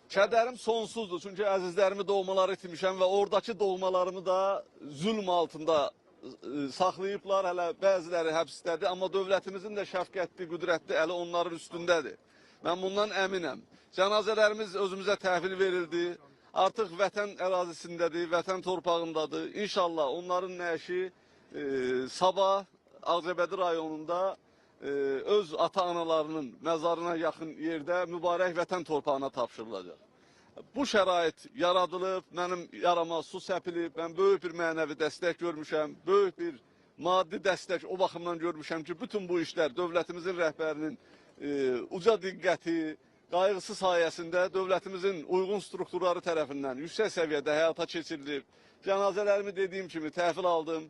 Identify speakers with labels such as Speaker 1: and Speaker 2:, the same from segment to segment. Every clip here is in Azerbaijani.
Speaker 1: Kədərim sonsuzdur, çünki əzizlərimi doğmaları itirmişəm və oradakı doğmalarımı da zülm altında saxlayıblar, hələ bəziləri həbsdədir, amma dövlətimizin də şəfqətli, qüdrətli əli onların üstündədir. Mən bundan əminəm. Cənazələrimiz özümüzə təhvil verildi, artıq vətən ərazisindədir, vətən torpağındadır. İnşallah onların nəşi sabah Ağcabədi rayonunda öz ata-analarının məzarına yaxın yerdə mübarək vətən torpağına tapşırılacaq. Bu şərait yaradılıb, mənim yarama su səpilib, mən böyük bir mənəvi dəstək görmüşəm, böyük bir maddi dəstək o baxımdan görmüşəm ki, bütün bu işlər dövlətimizin rəhbərinin uca diqqəti, qayğısı sayəsində dövlətimizin uyğun strukturları tərəfindən yüksək səviyyədə həyata keçirilib. Cənazələrimi dediyim kimi təhvil aldım.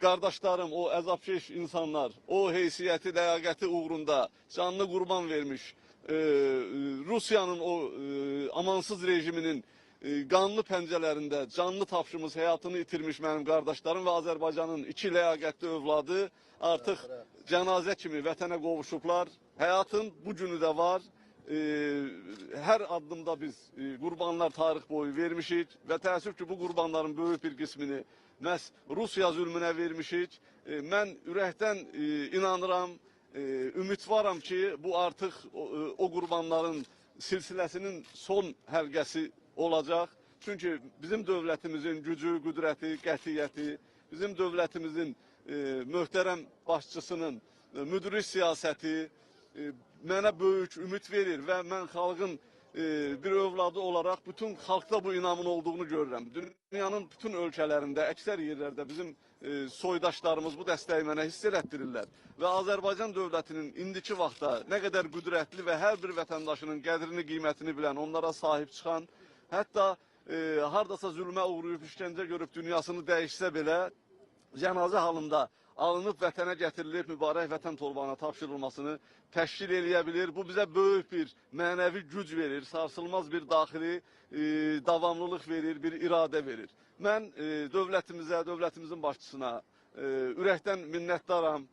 Speaker 1: Qardaşlarım, o əzabkeş insanlar, o heysiyyəti, ləyaqəti uğrunda canlı qurban vermiş, Rusiyanın o amansız rejiminin qanlı pəncələrində canlı tapşımız həyatını itirmiş mənim qardaşlarım və Azərbaycanın iki ləyaqətli övladı artıq cənazə kimi vətənə qovuşublar. Həyatın bu günü də var. Hər addımda biz qurbanlar tarix boyu vermişik və təəssüf ki, bu qurbanların böyük bir qismini məhz Rusiya zülmünə vermişik. Mən ürəkdən inanıram, ümidvaram ki, bu artıq o qurbanların silsiləsinin son həlqəsi olacaq. Çünki bizim dövlətimizin gücü, qüdrəti, qətiyyəti, bizim dövlətimizin möhtərəm başçısının müdrik siyasəti mənə böyük ümid verir və mən xalqın bir övladı olaraq bütün xalqda bu inamın olduğunu görürəm. Dünyanın bütün ölkələrində, əksər yerlərdə bizim soydaşlarımız bu dəstəyi mənə hiss elətdirirlər. Və Azərbaycan dövlətinin indiki vaxtda nə qədər qüdrətli və hər bir vətəndaşının qədrini, qiymətini bilən, onlara sahib çıxan, hətta hardasa zülmə uğrayıb, işgəncə görüb dünyasını dəyişsə belə, cənazə halında alınıb vətənə gətirilib, mübarək vətən torpağına tapşırılmasını təşkil eləyə bilir. Bu bizə böyük bir mənəvi güc verir, sarsılmaz bir daxili davamlılıq verir, bir iradə verir. Mən dövlətimizə, dövlətimizin başçısına ürəkdən minnətdaram.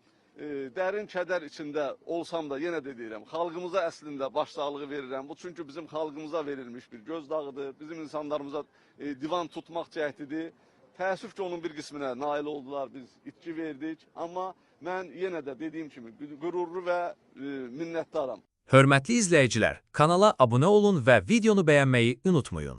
Speaker 1: Dərin kədər içində olsam da yenə də deyirəm, xalqımıza əslində başsağlığı verirəm. Bu çünki bizim xalqımıza verilmiş bir gözdağıdır, bizim insanlarımıza divan tutmaq cəhdidir. Təəssüf ki, onun bir qisminə nail oldular, biz itki verdik. Amma mən yenə də dediyim kimi qürurlu və minnətdaram.
Speaker 2: Hörmətli izləyicilər, kanala abunə olun və videonu bəyənməyi unutmayın.